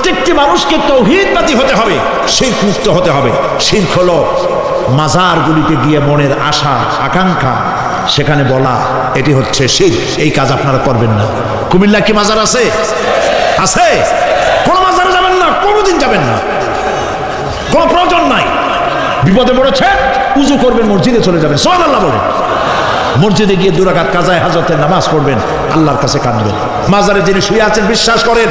প্রত্যেকটি মানুষকে তাওহীদবাদী হতে হবে, শিরক মুক্ত হতে হবে। শিরক হলো মাজারগুলিতে গিয়ে মনের আশা আকাঙ্ক্ষা সেখানে বলা, এটি হচ্ছে শিরক। এই কাজ আপনারা করবেন না। কুমিল্লা কি মাজার আছে? আছে? কোন মাজারে যাবেন না, কোনোদিন যাবেন না, কোনো প্রয়োজন নাই। বিপদে পড়েছে উযু করবেন, মসজিদে চলে যাবেন, সুবহানাল্লাহ বলেন। মসজিদে গিয়ে 2 রাকাত কাজায়ে হাজতের নামাজ পড়বেন, আল্লাহর কাছে কাঁদবেন। মাজারে যিনি শুয়ে আছেন বিশ্বাস করেন,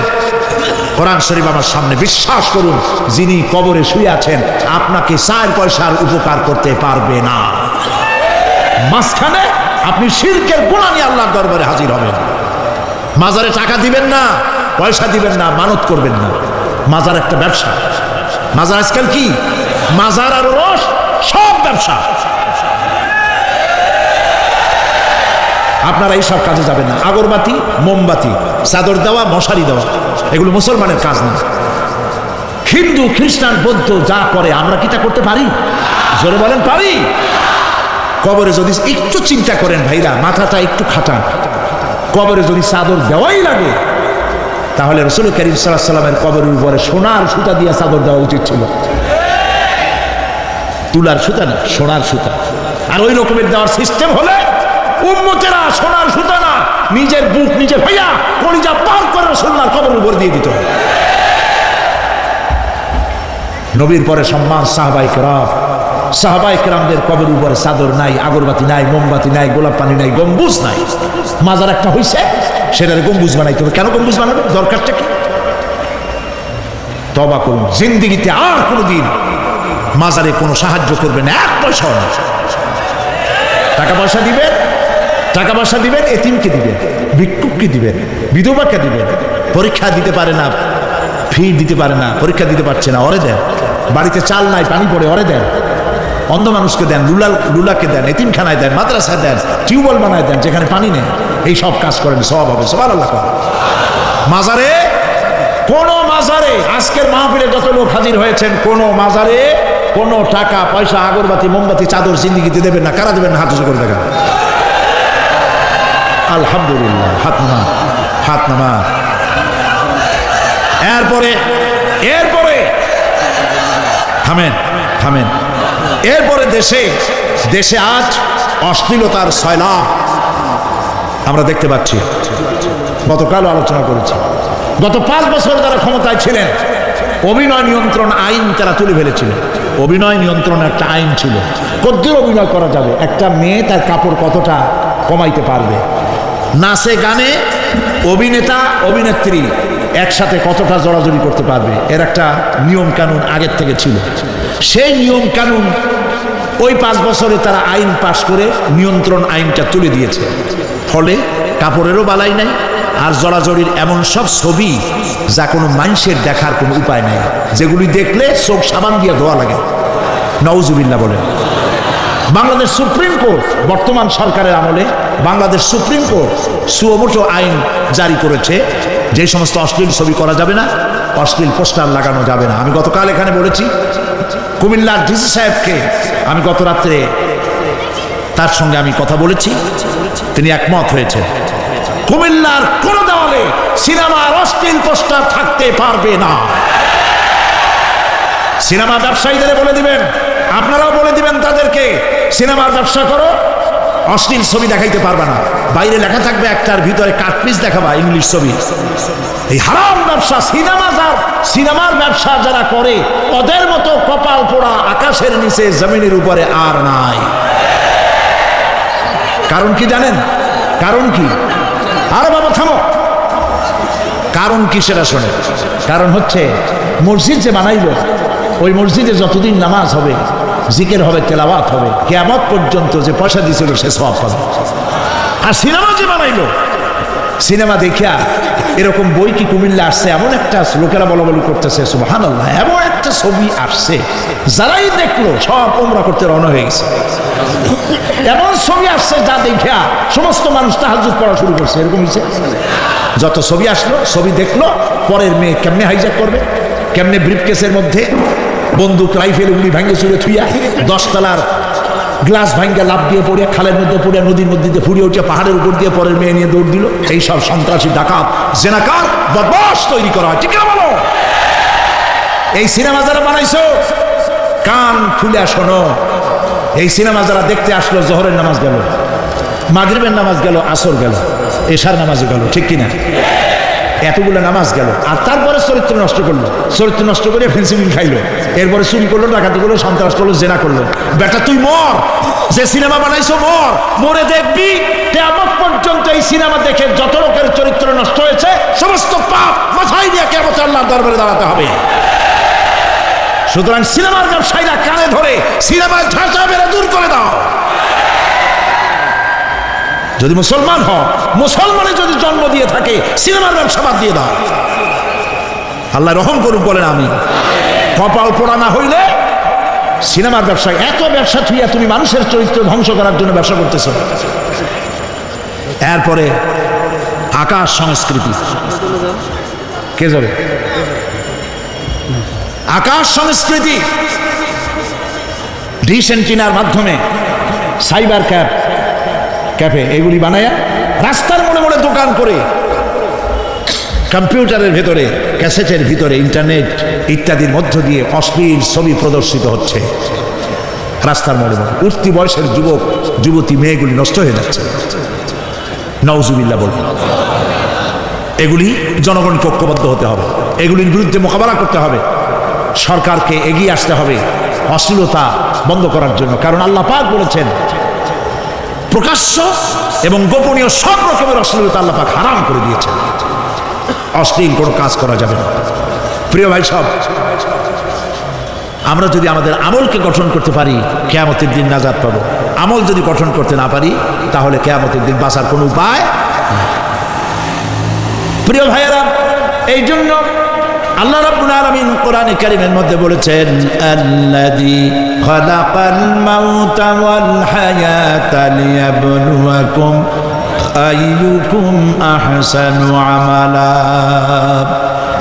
কোরআন শরীফ আমার সামনে, বিশ্বাস করুন যিনি কবরে শুয়ে আছেন আপনাকে 4 পয়সার উপকার করতে পারবে না। মাঝখানে আপনি শিরকের গুনাহ নিয়ে আল্লাহর দরবারে হাজির হবেন। মাজারে টাকা দিবেন না, পয়সা দিবেন না, মানত করবেন না। মাজার একটা ব্যবসা। মাজার আজকাল কি? মাজার আর রস সব ব্যবসা। আপনারা এইসব কাজে যাবেন না। আগরবাতি, মোমবাতি, চাদর দেওয়া, মশারি দেওয়া, এগুলো মুসলমানের কাজ না। হিন্দু, খ্রিস্টান, বৌদ্ধ যা করে আমরা কি তা করতে পারি? জোরে বলেন পারি? কবরে যদি একটু চিন্তা করেন ভাইরা, মাথাটা একটু খাটান, কবরে যদি চাদর দেওয়াই লাগে তাহলে রাসূল কারীম সাল্লাল্লাহু আলাইহি ওয়াসাল্লামের কবরের উপরে সোনার সুতা দিয়ে চাদর দেওয়া উচিত ছিল। তুলার সুতা না, সোনার সুতা। আর ওই রকমের দেওয়ার সিস্টেম হলে উম্মতেরা সোনার সুতা না, নিজের বুক নিজে ভাইয়া কলিজা পার করে রাসূলুল্লাহর কবরের উপর দিয়ে দিত। নবীর পরে সম্মান সাহাবায়ে কেরাম। সাহাবায়ে কেরামদের কবরের উপরে চাদর নাই, আগরবাতি নাই, মোমবাতি নাই, গোলাপ পানি নাই, গম্বুজ নাই। মাজার একটা হইছে, সেটার গম্বুজ বানাইতে হবে। কেন গম্বুজ বানাবে? দরকারটা কি? তওবা করুন, জিন্দেগিতে আর কোনোদিন মাজারে কোনো সাহায্য করবেন না, 1 পয়সাও না। টাকা পয়সা দিবেন, টাকা পয়সা দিবেন, এতিমকে দিবেন, ভিক্ষুককে দিবেন, বিধবাকে দিবেন। পরীক্ষা দিতে পারে না, ফি দিতে পারে না, পরীক্ষা দিতে পারছে না, ওরে দেন। বাড়িতে চাল নাই, পানি পড়ে, ওরে দেন। অন্ধ মানুষকে দেন, লুলাকে দেন, এতিমখানায় দেন, মাদ্রাসায় দেন, টিউবওয়েল বানায় দেন যেখানে পানি নেই। এই সব কাজ করেন, সওয়াব হবে। সুবহানাল্লাহ। মাজারে, কোন মাজারে, আজকের মাহফিলে যত লোক হাজির হয়েছেন, কোন মাজারে কোন টাকা পয়সা, আগরবাতি, মোমবাতি, চাদর জিন্দেগিতে দেবেন না। কারা দেবেন না? হাত উঁচু করে দেখা। আলহামদুলিল্লাহ। হাত নামা, হাত নামা। এরপরে থামেন, থামেন। এরপরে দেশে আজ অশ্লীলতার সয়লাব আমরা দেখতে পাচ্ছি। গতকালও আলোচনা করেছি। গত 5 বছর যারা ক্ষমতায় ছিলেন, অভিনয় নিয়ন্ত্রণ আইন তারা তুলে ফেলেছিলেন। অভিনয় নিয়ন্ত্রণ একটা আইন ছিল, কতদূর অভিনয় করা যাবে, একটা মেয়ে তার কাপড় কতটা কমাইতে পারবে, নাচে গানে অভিনেতা অভিনেত্রী একসাথে কতটা জড়াজড়ি করতে পারবে, এর একটা নিয়ম কানুন আগের থেকে ছিল। সেই নিয়ম কানুন ওই 5 বছরে তারা আইন পাশ করে নিয়ন্ত্রণ আইনটা তুলে দিয়েছে। ফলে কাপড়েরও বালাই নাই, আর জড়াজড়ির এমন সব ছবি যা কোনো মানুষের দেখার কোনো উপায় নাই, যেগুলি দেখলে চোখ সাবান দিয়ে ধোয়া লাগে। নাউজুবিল্লাহ বলেন। বাংলাদেশ সুপ্রিম কোর্ট, বর্তমান সরকারের আমলে বাংলাদেশ সুপ্রিম কোর্ট সুমোটো আইন জারি করেছে, যে সমস্ত অশ্লীল ছবি করা যাবে না, অশ্লীল পোস্টার লাগানো যাবে না। আমি গতকাল এখানে বলেছি, কুমিল্লার ডিসি সাহেবকে আমি গত রাত্রে তার সঙ্গে আমি কথা বলেছি, তিনি একমত হয়েছে। কুমিল্লার কোন দেওয়ালে সিনেমার অশ্লীল পোস্টার থাকতে পারবে না। সিনেমা ব্যবসায়ীদের বলে দিবেন, আপনারাও বলে দিবেন তাদেরকে, সিনেমার ব্যবসা করো, অশ্লীল ছবি দেখাইতে পারবে না। বাইরে লেখা থাকবে, একটার ভিতরে কাটপিস দেখাবা ইংলিশ ছবি। এই হারাম ব্যবসা, সিনেমার ব্যবসা যারা করে ওদের মতো কপাল পোড়া আকাশের নিচে জমিনের উপরে আর নাই। কারণ কি জানেন? কারণ কি? আরে বাবা থামো। কারণ কি সেটা শোনে। কারণ হচ্ছে, মসজিদ যে বানাইল, ওই মসজিদে যতদিন নামাজ হবে, জিকির হবে, তেলাওয়াত হবে, কিয়ামত পর্যন্ত যে পয়সা দিয়েছিল সে সওয়াব পাবে। আর সিনেমা যে বানাইলো, সিনেমা দেখিয়া এরকম বই কি কুমিল্লা আসছে? এমন একটা লোকেরা বলাবলি করতেছে, সুবহানাল্লাহ, এমন একটা ছবি আসছে যারাই দেখলো সব উমরা করতে রওনা হয়ে গেছে। এমন ছবি আসছে যা দেখিয়া সমস্ত মানুষ তাহাজ্জুদ পড়া শুরু করছে। এরকম হয়েছে। যত ছবি আসলো, ছবি দেখলো, পরের মেয়ে কেমনে হাইজ্যাক করবে, কেমনে ব্রিফকেসের মধ্যে বন্দুক রাইফেল উনি ভাঙ্গে চুড়ে থুইয়া 10 তলার গ্লাস ভাঙ্গা লাভ দিয়ে পড়ে, খালের মধ্যে পড়ে, নদীর মধ্যে দিয়ে ফুড়িয়ে উঠে, পাহাড়ের উপর দিয়ে পরের মেয়ে নিয়ে দৌড় দিল। এইসব সন্ত্রাসী, ডাকাত, জেনাকার, বদমাশ তৈরি করা হয়। ঠিক না বলো? এই সিনেমা যারা বানাইছো কান খুলে শোনো, এই সিনেমা যারা দেখতে আসলো, জোহরের নামাজ গেল, মাগরিবের নামাজ গেল, আসর গেল, এশার নামাজ গেল, ঠিক কিনা? এতগুলো নামাজ গেল, আর তারপরে চরিত্র নষ্ট করলো, চরিত্র নষ্ট করে ফেন্সিডিল খাইলো, এরপরে চুরি করলো, ডাকাতি করলো, সন্ত্রাস করলো, জেনা করলো। বেটা তুই মর, যে সিনেমা বানাইছো মর, মরে দেখবি কিয়ামত পর্যন্ত এই সিনেমা দেখে যত লোকের চরিত্র নষ্ট হয়েছে সমস্ত পাপ মাথায় দিয়ে কিয়ামতে আল্লাহর দরবারে দাঁড়াতে হবে। সুতরাং সিনেমার ব্যবসায়ীরা কানে ধরে সিনেমার ঝাঁচা বেড়ে দূর করে দাও। যদি মুসলমান হও, মুসলমানে যদি জন্ম দিয়ে থাকে, সিনেমার ব্যবসা বাদ দিয়ে দাও। আল্লাহ রহম করুন, বলেন আমি। কপাল পোড়া না হইলে সিনেমার ব্যবসা, এত ব্যবসা থুইয়া তুমি মানুষের চরিত্র ধ্বংস করার জন্য ব্যবসা করতেছ। এরপরে আকাশ সংস্কৃতি, কে যাবে? আকাশ সংস্কৃতি ডিশ এন্টিনার মাধ্যমে সাইবার ক্যাফে এগুলি বানায়া রাস্তার মোড়ে মোড়ে দোকান করে কম্পিউটারের ভেতরে, ক্যাসেটের ভিতরে, ইন্টারনেট ইত্যাদির মধ্য দিয়ে অশ্লীল ছবি প্রদর্শিত হচ্ছে। রাস্তার মোড়ে মোড়ে উঠতি বয়সের যুবক যুবতী মেয়েগুলি নষ্ট হয়ে যাচ্ছে। নাউজুবিল্লাহ বলবেন। এগুলি জনগণকে ঐক্যবদ্ধ হতে হবে, এগুলির বিরুদ্ধে মোকাবেলা করতে হবে, সরকারকে এগিয়ে আসতে হবে অশ্লীলতা বন্ধ করার জন্য। কারণ আল্লাহ পাক বলেছেন প্রকাশ্য এবং গোপনীয় সব রকমের অশ্লীলতা আল্লাহ পাক হারাম করে দিয়েছেন। অশ্লীল কোনো কাজ করা যাবে না। প্রিয় ভাই সব, আমরা যদি আমাদের আমলকে গঠন করতে পারি কিয়ামতের দিন নাজাত পাবো। আমল যদি গঠন করতে না পারি তাহলে কিয়ামতের দিন বাঁচার কোনো উপায় নেই। প্রিয় ভাইয়েরা, এই জন্য আল্লাহ রাব্বুল আলামিন কোরআনে কারীমের মধ্যে বলেছেন, আল্লাযী খালাকাল মাউতা ওয়াল হায়াতা লিয়াবলুয়াকুম আইয়ুকুম আহসানু আমালা।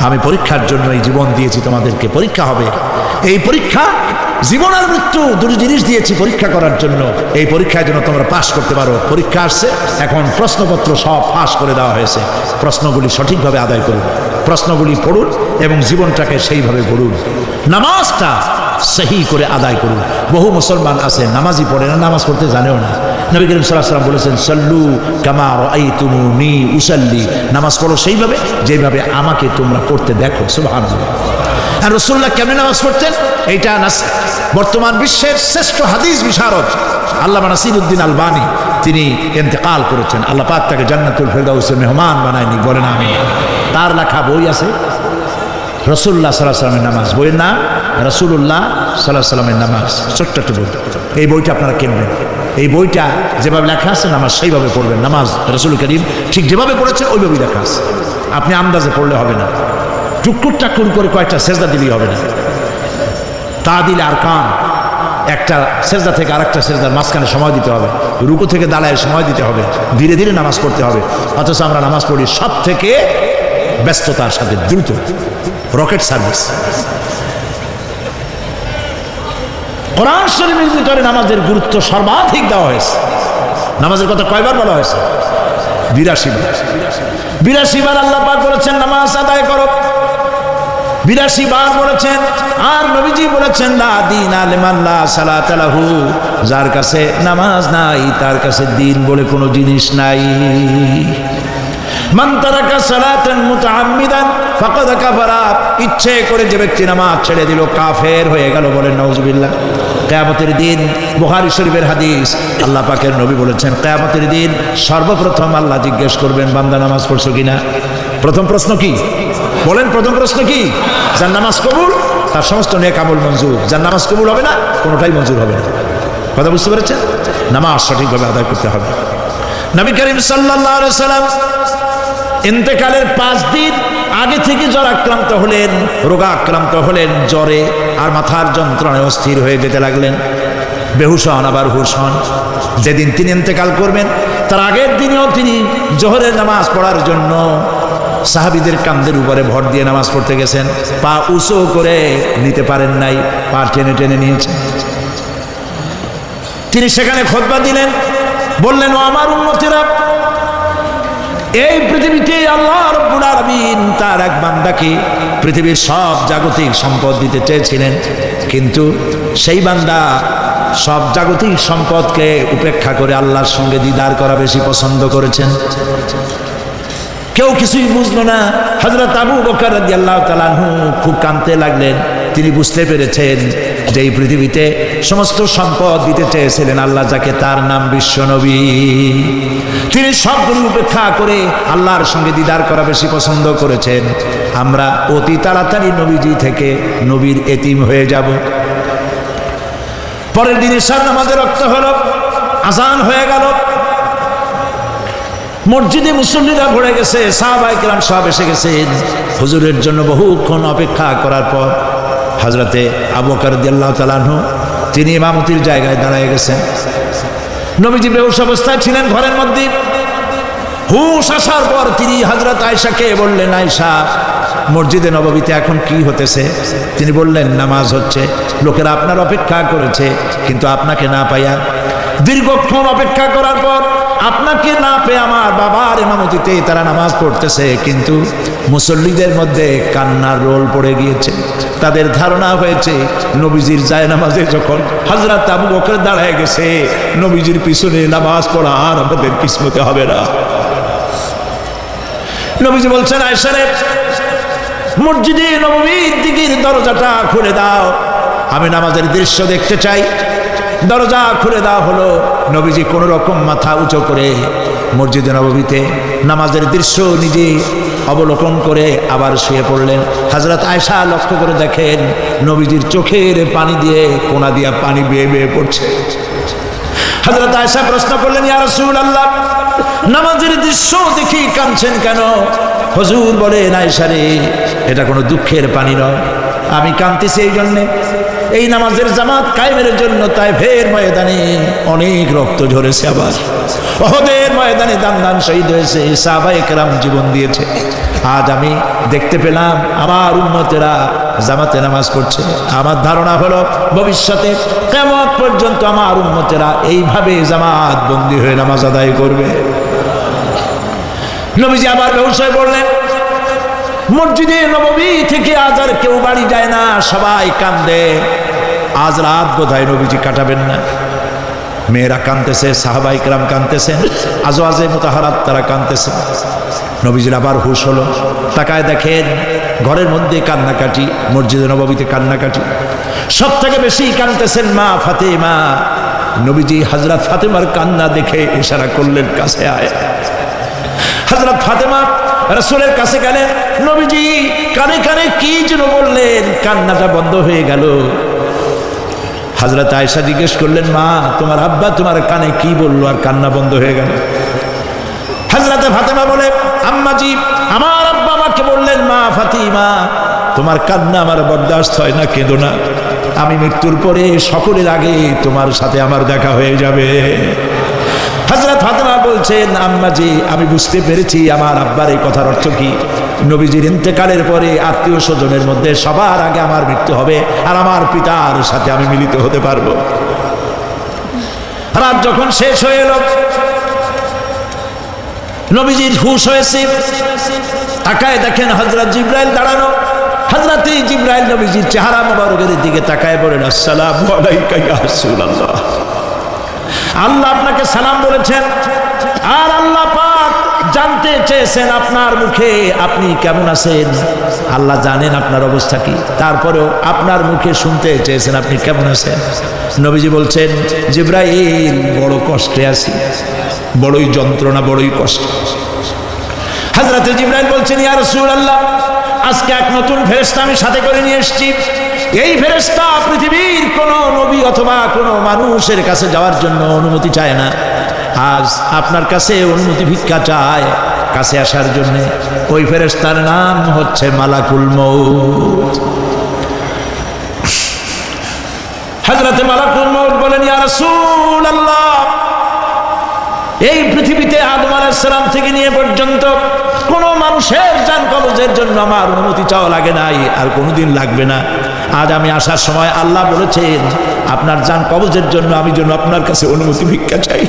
আমি পরীক্ষার জন্য এই জীবন দিয়েছি, তোমাদেরকে পরীক্ষা হবে। এই পরীক্ষা জীবন আর মৃত্যু দুটি জিনিস দিয়েছি পরীক্ষা করার জন্য। এই পরীক্ষায় যেন তোমরা পাশ করতে পারো। পরীক্ষা আসছে, এখন প্রশ্নপত্র সব পাশ করে দেওয়া হয়েছে। প্রশ্নগুলি সঠিকভাবে আদায় করুন, প্রশ্নগুলি পড়ুন এবং জীবনটাকে সেইভাবে গড়ুন। নামাজটা সহি করে আদায় করুন। বহু মুসলমান আছে নামাজই পড়ে না, নামাজ পড়তে জানেও না। নবী করিম সাল্লাল্লাহু আলাইহি ওয়াসাল্লাম বলেছেন, সাল্লু কামা রাআইতুমুনি উসাল্লি। নামাজ পড়ো সেইভাবে যেভাবে আমাকে তোমরা পড়তে দেখো। সুবহানাল্লাহ। আর রাসূলুল্লাহ কেমন নামাজ পড়তেন? এইটা বর্তমান বিশ্বের শ্রেষ্ঠ হাদিস বিশারদ আল্লামা নাসিরউদ্দিন আলবানী তিনি ইন্তেকাল করেছেন। আল্লাহ পাক তাকে জান্নাতুল ফেরদাউসের মেহমান বানায়নি, বলেন আমিন। তার লেখা বই আছে রাসূলুল্লাহ সাল্লাল্লাহু আলাইহি ওয়াসাল্লামের নামাজ, বইয়ের নাম রাসূলুল্লাহ সাল্লাল্লাহু আলাইহি ওয়াসাল্লামের নামাজ। ছোট্ট একটা বই। এই বইটা আপনারা কিনবেন। এই বইটা যেভাবে লেখা আছে নামাজ সেইভাবে পড়বেন। নামাজ রাসূল করিম ঠিক যেভাবে পড়েছেন ওইভাবেই লেখা আছে। আপনি আন্দাজে পড়লে হবে না, টুকুর টাকুর করে কয়েকটা সেজদা দিলেই হবে না। তা দিলে আর কান, একটা সেজদা থেকে আরেকটা সেজদার মাঝখানে সময় দিতে হবে, রুকু থেকে দাঁড়ায় সময় দিতে হবে, ধীরে ধীরে নামাজ পড়তে হবে। অথচ আমরা নামাজ পড়ি সব থেকে ব্যস্ততার সাথে, দ্রুত, রকেট সার্ভিস। কোরআন শরীফের ভিতরে নামাজের গুরুত্ব সর্বাধিক দেওয়া হয়েছে। নামাজের কথা কয়বার বলা হয়েছে? ৮২ বার। ৮২ বার আল্লাহ পাক বলেছেন নামাজ আদায় করো। ৮২ বার বলেছেন। আর নবীজি বলেছেন, লা দীনা লিমান লা সালাতা লাহু। যার কাছে নামাজ নাই তার কাছে দিন বলে কোনো জিনিস নাই। মান তারাকা সালাতান মুতাআম্মিদান ফাকাদ কাফারা। ইচ্ছে করে যে ব্যক্তি নামাজ ছেড়ে দিল কাফের হয়ে গেল, বলেন নাউজুবিল্লাহ। কিয়ামতের দিন, বুখারী শরীফের হাদিস, আল্লাহ পাকের নবী বলেছেন কিয়ামতের দিন সর্বপ্রথম আল্লাহ জিজ্ঞেস করবেন, বান্দা নামাজ পড়ছো কিনা। প্রথম প্রশ্ন কি বলেন? প্রথম প্রশ্ন কি? যার নামাজ কবুল তার সমস্ত নেক আমল মঞ্জুর, যার নামাজ কবুল হবে না কোনোটাই মঞ্জুর হবে না। কথা বুঝতে পেরেছেন? নামাজ সঠিকভাবে আদায় করতে হবে। নবী করিম সাল্লাল্লাহু আলাইহি ওয়াসাল্লাম ইন্তেকালের ৫ দিন আগে থেকে জ্বর আক্রান্ত হলেন, রোগাক্রান্ত হলেন, জ্বরে আর মাথার যন্ত্রণায় অস্থির হয়ে যেতে লাগলেন। বেহুশ হন, আবার হুশ হন। যেদিন তিনি ইন্তেকাল করবেন তার আগের দিনেও তিনি জোহরের নামাজ পড়ার জন্য সাহাবীদের কাঁধের উপরে ভর দিয়ে নামাজ পড়তে গেছেন। পা উঁচু করে নিতে পারেন নাই, পা টেনে টেনে নিয়েছেন। তিনি সেখানে খুতবা দিলেন, বললেন, ও আমার উম্মতেরা, এই পৃথিবীতে আল্লাহ রাব্বুল আলামিন তার এক বান্দাকে পৃথিবীর সব জাগতিক সম্পদ দিতে চেয়েছিলেন, কিন্তু সেই বান্দা সব জাগতিক সম্পদকে উপেক্ষা করে আল্লাহর সঙ্গে দিদার করা বেশি পছন্দ করেছেন। কেউ কিছুই বুঝলো না। হযরত আবু বকর রাদিয়াল্লাহু তাআলা আনহু খুব কাঁদতে লাগলেন। তিনি বুঝতে পেরেছেন যে এই পৃথিবীতে সমস্ত সম্পদ দিতে চেয়েছিলেন আল্লাহ যাকে, তার নাম বিশ্বনবী। তিনি সবগুলো উপেক্ষা করে আল্লাহর সঙ্গে দিদার করা বেশি পছন্দ করেছেন। আমরা অতি তাড়াতাড়ি নবীজি থেকে নবীর এতিম হয়ে যাব। পরের দিন ঈশার নামাজের রক্ত হলো, আজান হয়ে গেল, মসজিদে মুসল্লিরা ভরে গেছে, সাহাবায়ে কেরাম সব এসে গেছেন। হুজুরের জন্য বহুক্ষণ অপেক্ষা করার পর হযরতে আবু বকর রাদিয়াল্লাহু তাআলা আনহু তিনি ইমামতির জায়গায় দাঁড়িয়ে গেছেন। নবীজি বেহুশ অবস্থায় ছিলেন ঘরের মধ্যে। হুশ আসার পর তিনি হযরত আয়েশাকে বললেন, আয়েশা, মসজিদে নববীতে এখন কি হতেছে? তিনি বললেন, নামাজ হচ্ছে। লোকেরা আপনার অপেক্ষা করেছে, কিন্তু আপনাকে না পাইয়া দীর্ঘক্ষণ অপেক্ষা করার পর আপনাকে না পেয়ে আমার বাবার ইমামতিতে তারা নামাজ পড়তেছে, কিন্তু মুসল্লিদের মধ্যে কান্নার রোল পড়ে গিয়েছে। তাদের ধারণা হয়েছে নবীজির জায়নামাজে যখন হযরত আবু বকর দাঁড়ায় গেছে, নবীজির পিছনে নামাজ পড়া আর আমাদের কিসমতে হবে না। নবীজি বলছেন, আয়েশা রে, মসজিদে নববীর দিকের দরজাটা খুলে দাও, আমি নামাজের দৃশ্য দেখতে চাই। দরজা খুলে দেওয়া হলো। নবীজি কোন রকম মাথা উঁচু করে মসজিদে নববীতে নামাজের দৃশ্য নিজে অবলোকন করে আবার শুয়ে পড়লেন। হযরত আয়েশা লক্ষ্য করে দেখেন নবীজির চোখের পানি দিয়ে কোনা দিয়া পানি বেয়ে বেয়ে পড়ছে। হযরত আয়েশা প্রশ্ন করলেন, ইয়া রাসূলুল্লাহ, নামাজের দৃশ্য দেখি কাঁদছেন কেন? হুজুর বলেন, আয়েশা রে, এটা কোনো দুঃখের পানি নয়, আমি কাঁদতেছি এই জন্যে, এই নামাজের জামাত কায়েমের জন্য তায়েফের ময়দানে অনেক রক্ত ঝরেছে, আবার উহুদের ময়দানে দান দান শহীদ হয়েছে, সাহাবায়ে কেরাম জীবন দিয়েছে। আজ আমি দেখতে পেলাম আমার উম্মতেরা জামাতে নামাজ পড়ছে। আমার ধারণা হলো ভবিষ্যতে কিয়ামত পর্যন্ত আমার উম্মতেরা এইভাবে জামাত বন্দী হয়ে নামাজ আদায় করবে। নবীজি আবার বেহুশ হয়ে পড়লেন। মসজিদে নববী থেকে আজ আর কেউ বাড়ি যায় না, সবাই কান্দে। আজ রাত বোধহয় নবীজি কাটাবেন না। মেয়েরা কাঁদতেছে, সাহাবায়ে কেরাম কাঁদতেছেন, আজওয়াজে মুতাহারাত তারা কাঁদতেছে। নবীজির আবার হুশ হলো, তাকায় দেখেন ঘরের মধ্যে কান্নাকাটি, মসজিদে নববীতে কান্নাকাটি। সব থেকে বেশি কাঁদতেছেন মা ফাতেমা। নবীজি হযরত ফাতেমার কান্না দেখে ইশারা করলেন, কাছে আয়। হযরত ফাতেমা রাসূলের কাছে গেলেন। নবীজি কানে কানে কি যেন বললেন, কান্নাটা বন্ধ হয়ে গেল। হযরত আয়েশা জিজ্ঞেস করলেন, মা, তোমার আব্বা তোমার কানে কি বললো আর কান্না বন্ধ হয়ে গেল? হযরত ফাতেমা বলে, আম্মাজি, আমার আব্বা আমাকে বললেন, মা ফাতিমা, তোমার কান্না আমার বরদাস্ত হয় না, কেঁদো না, আমি মৃত্যুর পরে সকলের আগে তোমার সাথে আমার দেখা হয়ে যাবে। হযরত ফাতেমা বলছেন, আম্মাজি, আমি বুঝতে পেরেছি আমার আব্বার এই কথার অর্থ কি। নবীজির ইন্তেকালের পরে আত্মীয় স্বজনের মধ্যে সবার আগে আমার মৃত্যু হবে আর আমার পিতার সাথে আমি মিলিত হতে পারবো। রাত যখন শেষ হয়ে এলো, নবীজির হুশ হয়েছে। তাকায় দেখেন হযরত জিবরাইল দাঁড়ানো। হযরত জিবরাইল নবীজির চেহারা মোবারকের দিকে তাকায় বলেন, আসসালামু আলাইকা ইয়া রাসূলুল্লাহ। আল্লাহ আপনাকে সালাম বলেছেন, আর আল্লাহ পাক জানতে চেয়েছেন আপনার মুখে আপনি কেমন আছেন। আল্লাহ জানেন আপনার অবস্থা কি, তারপরেও আপনার মুখে শুনতে চেয়েছেন আপনি কেমন আছেন। নবীজি বলছেন, জিবরাইল, বড় কষ্টে আছি, বড়ই যন্ত্রণা, বড়ই কষ্ট। হযরত জিবরাইল বলছেন, ইয়া রাসূলুল্লাহ, আজকে এক নতুন ফেরেশতা আমি সাথে করে নিয়ে এসেছি। এই ফেরেশতা পৃথিবীর কোন নবী অথবা কোনো মানুষের কাছে যাওয়ার জন্য অনুমতি চায় না। আজ আপনার কাছে অনুমতি ভিক্ষা চায় কাছে আসার জন্য। ওই ফেরেশতার নাম হচ্ছে মালাকুল মউত। হযরত মালাকুল মউত বলেন, ইয়া রাসূলুল্লাহ, এই পৃথিবীতে আদম আলাইহিস সালাম থেকে নিয়ে পর্যন্ত কোন মানুষের জান কবজের জন্য আমার অনুমতি চাওয়া লাগে নাই, আর কোনোদিন লাগবে না। আজ আমি আসার সময় আল্লাহ বলেছেন আপনার জান কবজের জন্য আমি যেন আপনার কাছে অনুমতি ভিক্ষা চাই।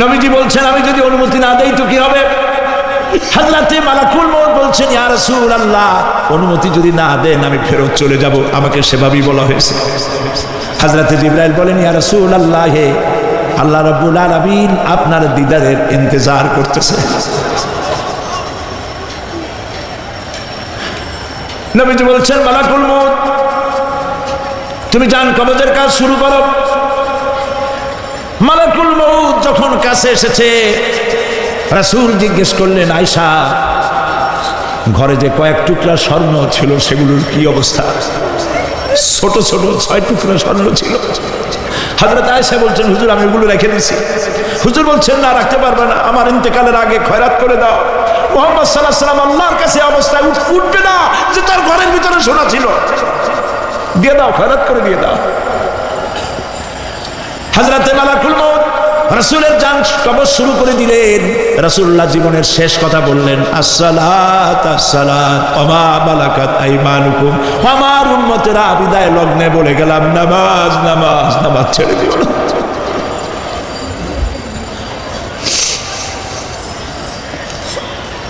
নবীজি বলছেন আমি যদি অনুমতি না দেই তো কি হবে? হযরতে মালাকুল মউত বলছেন ইয়া রাসূলুল্লাহ, অনুমতি যদি না দেন আমি ফেরত চলে যাব, আমাকে সেভাবেই বলা হয়েছে। হযরতে জিবরাইল বলেন ইয়া রাসূলুল্লাহ, হে আল্লাহ রাব্বুল আলামিন আপনার দিদারের ইন্তজার করতেছে। নবীজি বলছেন মালাকুল মউত তুমি জান কবজের কাজ শুরু করো। মালাকুল মউত যখন কাছে এসেছে, রাসূল জিজ্ঞেস করলেন আয়েশা, ঘরে যে কয়েক টুকরা স্বর্ণ ছিল সেগুলোর কি অবস্থা? ছোট ছোট 6 টুকরা স্বর্ণ ছিল। হযরত আয়েশা বলছেন হুজুর আমি এগুলো রেখে দিয়েছি। হুজুর বলছেন না, রাখতে পারবে না, আমার ইন্তেকালের আগে খয়রাত করে দাও। মুহাম্মদ সাল্লাল্লাহু আলাইহি ওয়াসাল্লাম আল্লাহর কাছে অবস্থায় উঠবে না যে তার ঘরের ভিতরে সোনা ছিল, দিয়ে দাও, খয়রাত করে দিয়ে দাও। হযরতে মালাকুল মউত রাসূলের জান কবজ শুরু করে দিলেন। রাসূলুল্লাহ জীবনের শেষ কথা বললেন আসসালাত আসসালাত ওয়া মা মালাকাত আইমানুকুম। আমার উম্মতেরা বিদায় লগ্নে বলে গেলাম নামাজ নামাজ নামাজ ছেড়ে দিও না।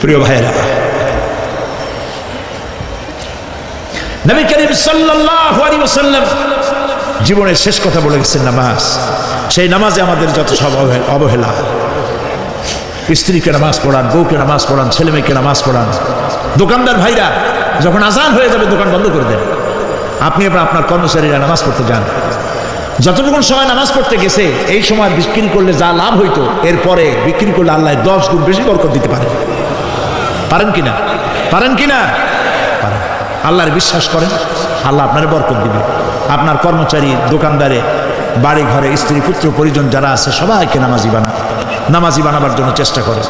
প্রিয় ভাইরা, নবী করিম সাল্লাল্লাহু আলাইহি ওয়াসাল্লাম জীবনের শেষ কথা বলে গেছেন নামাজ। সেই নামাজে আমাদের যত সব অবহেলা, স্ত্রীকে নামাজ পড়ান, বউকে নামাজ পড়ান, ছেলে মেয়েকে নামাজ পড়ান। দোকানদার ভাইরা যখন আজান হয়ে যাবে দোকান বন্ধ করে দেন, আপনি আপনার কর্মচারীরা নামাজ পড়তে যান। যতটুকু সময় নামাজ পড়তে গেছে এই সময় বিক্রি করলে যা লাভ হইতো এরপরে বিক্রি করলে আল্লাহ 10 গুণ বেশি বরকত দিতে পারেন। পারেন কিনা? পারেন কিনা? পারেন। আল্লাহর বিশ্বাস করেন, আল্লাহ আপনার বরকত দিবে। আপনার কর্মচারী, দোকানদারে, বাড়ি ঘরে স্ত্রী পুত্র পরিজন যারা আছে সবাইকে নামাজি বানান। নামাজি বানাবার জন্য চেষ্টা করেন।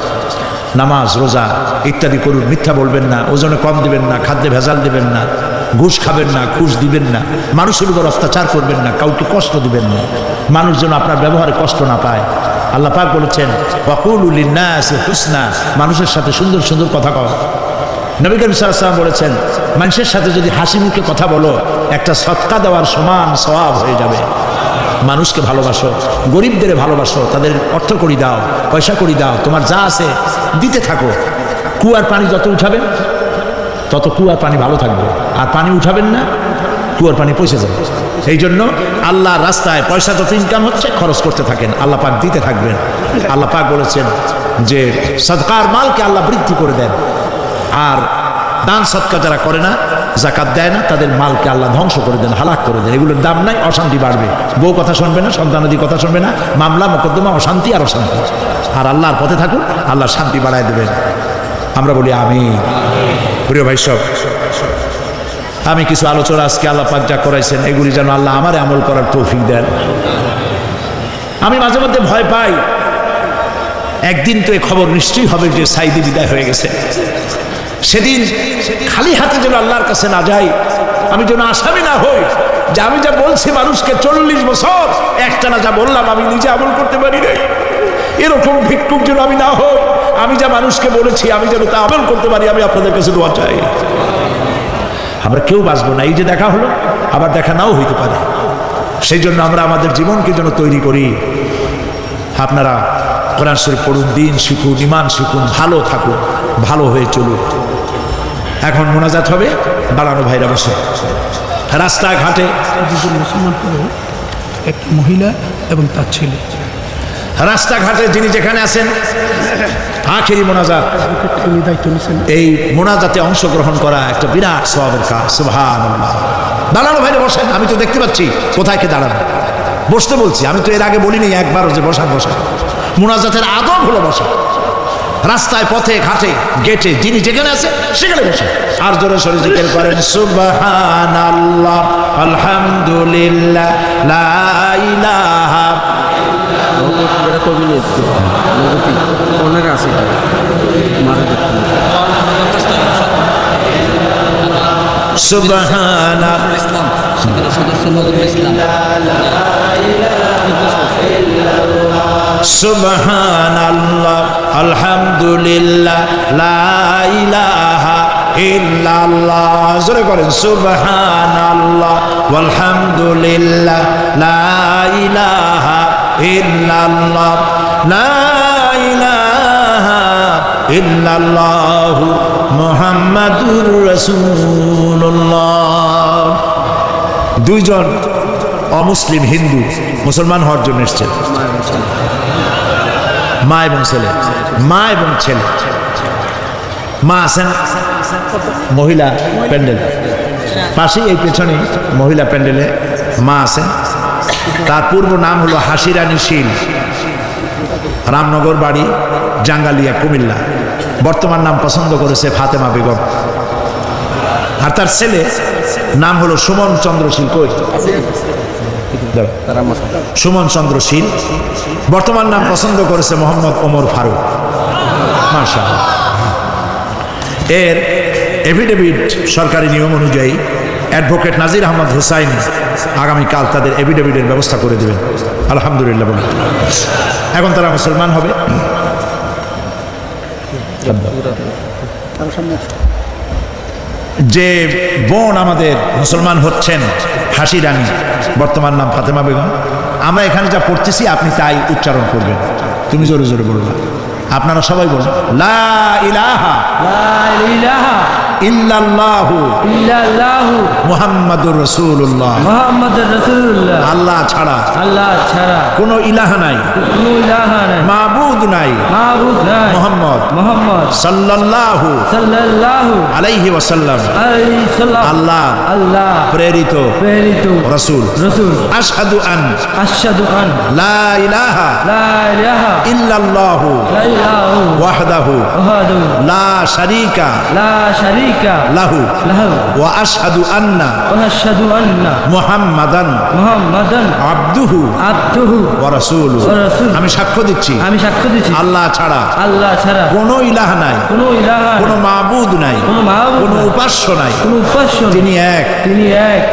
নামাজ রোজা ইত্যাদি করুন। মিথ্যা বলবেন না, ওজনে কম দিবেন না, খাদ্যে ভেজাল দিবেন না, ঘুষ খাবেন না, ঘুষ দিবেন না, মানুষের উপর অত্যাচার করবেন না, কাউকে কষ্ট দিবেন না, মানুষ যেন আপনার ব্যবহারে কষ্ট না পায়। আল্লাহ পাক বলেছেন ওয়াকুলু লিন্নাসি হুসনা, মানুষের সাথে সুন্দর সুন্দর কথা কও। নবী করিম সাল্লাল্লাহু আলাইহি ওয়াসাল্লাম বলেছেন মানুষের সাথে যদি হাসি মুখে কথা বলো একটা সদকা দেওয়ার সমান সওয়াব হয়ে যাবে। মানুষকে ভালোবাসো, গরিবদের ভালোবাসো, তাদের অর্থ করি দাও, পয়সা করি দাও, তোমার যা আছে দিতে থাকো। কুয়ার পানি যত উঠাবেন তত কুয়ার পানি ভালো থাকবে, আর পানি উঠাবেন না কুয়ার পানি পয়সা যাবে। এই জন্য আল্লাহর রাস্তায় পয়সা যত ইনকাম হচ্ছে খরচ করতে থাকেন, আল্লাহ পাক দিতে থাকবেন। আল্লাহ পাক বলেছেন যে সদকার মালকে আল্লাহ বৃদ্ধি করে দেন, আর দান সদকা যারা করে না, যাকাত দেয় না, তাদের মালকে আল্লাহ ধ্বংস করে দেন, হালাক করে দেন। এগুলোর দাম নাই, অশান্তি বাড়বে। বউ কথা শুনবে না, সন্তানাদি কথা শুনবে না, মামলা মোকদ্দমা, অশান্তি আর অশান্তি। আর আল্লাহর পথে থাকুন, আল্লাহ শান্তি বাড়ায় দেবেন। আমরা বলি আমিন। প্রিয় ভাই সব, আমি কিছু আলোচনা আজকে আল্লাহ পাক যা করাইছেন এগুলি যেন আল্লাহ আমারে আমল করার তৌফিক দেন। আমি মাঝে মধ্যে ভয় পাই, একদিন তো এই খবর নিশ্চয়ই হবে যে সাইদি বিদায় হয়ে গেছে। সেদিন খালি হাতে যেন আল্লাহর কাছে না যাই, আমি যেন আসামি না হই যে আমি যা বলছি মানুষকে 40 বছর একটানা যা বললাম আমি নিজে আমল করতে পারি না। এরকম ভিক্ষুক যেন আমি না হই, আমি যা মানুষকে বলেছি আমি যেন তা আমল করতে পারি। আমি আপনাদের কাছে দোয়া চাই। আমরা কেউ বাঁচবো না, এই যে দেখা হলো আবার দেখা নাও হইতে পারে। সেই জন্য আমরা আমাদের জীবনকে যেন তৈরি করি। আপনারা কোরআন শরীফ পড়ুন, দিন শিখুন, ঈমান শিখুন, ভালো থাকুন, ভালো হয়ে চলুন। এখন মোনাজাত হবে, দাঁড়ানো ভাইরা বসে। রাস্তাঘাটে মুসলমান এক মহিলা এবং তার ছেলে, রাস্তাঘাটে যিনি যেখানে আছেন আখেরি মোনাজাত, এই মোনাজাতে অংশগ্রহণ করা একটা বিরাট সওয়াবের কাজ। সুবহানাল্লাহ। দাঁড়ানো ভাইরা বসেন, আমি তো দেখতে পাচ্ছি কোথায় কে দাঁড়ানো। বসতে বলছি, আমি তো এর আগে বলিনি একবারও যে বসান বসান। মোনাজাতের আদব হলো বসা। রাস্তায়, পথে, ঘাটে, গেটে যিনি যেখানে আছে সেখানে বসে। আর জোরে সরে জিকির করেন সুবহানাল্লাহ, আলহামদুলিল্লাহ, লা ইলাহা সুবহানাল্লাহ, আলহামদুলিল্লাহ, লা ইলাহা ইল্লাল্লাহ। জোরে করেন সুবহানাল্লাহ, আলহামদুলিল্লাহ, লা ইলাহা ইল্লাল্লাহ, লা ইলাহা ইল্লাল্লাহ মুহাম্মাদুর রাসূলুল্লাহ। দুইজন অমুসলিম হিন্দু মুসলমান হওয়ার জন্য এসেছেন, মা এবং ছেলে, মা এবং ছেলে। মা আছেন মহিলা প্যান্ডেল পাশেই, এই পেছনে মহিলা প্যান্ডেলে মা আছেন। তার পূর্ব নাম হলো হাসিরানী শীল, রামনগর বাড়ি, জাঙ্গালিয়া, কুমিল্লা। বর্তমান নাম পছন্দ করেছে ফাতেমা বেগম। আর তার ছেলে নাম হলো সুমন চন্দ্র শীল। কই সুমন চন্দ্র শীল। বর্তমান নাম পছন্দ করেছে মোহাম্মদ ওমর ফারুক। মাশাআল্লাহ। এর এফিডেভিট সরকারি নিয়ম অনুযায়ী অ্যাডভোকেট নাজির আহমদ হুসাইনি আগামীকাল তাদের এফিডেভিটের ব্যবস্থা করে দেবেন। আলহামদুলিল্লাহ বলে এখন তারা মুসলমান হবে। যে বোন আমাদের মুসলমান হচ্ছেন হাসি রানী, বর্তমান নাম ফাতেমা বেগম, আমরা এখানে যা পড়তেছি আপনি তাই উচ্চারণ করবেন। তুমি জোরে জোরে বলবা, আপনারা সবাই বলুন লা ইলাহা ইল্লাল্লাহু মুহাম্মাদুর রাসূলুল্লাহ। আল্লাহ ছাড়া কোনো ইলাহা নাই, মাবুদ নাই, মুহাম্মদ সাল্লাল্লাহু আলাইহি ওয়াসাল্লাম আল্লাহ প্রেরিত রাসূল। আশহাদু আন লা ইলাহা ইল্লাল্লাহু ওয়াহদাহু লা শারীকা লাহু ওয়া আশহাদু আন্না মুহাম্মাদান আবদুহু ওয়া রাসূলুহু। আমি সাক্ষ্য দিচ্ছি আল্লাহ ছাড়া কোনো ইলাহা নাই, কোনো মাবুদ নাই, কোনো উপাস্য নাই। তিনি এক,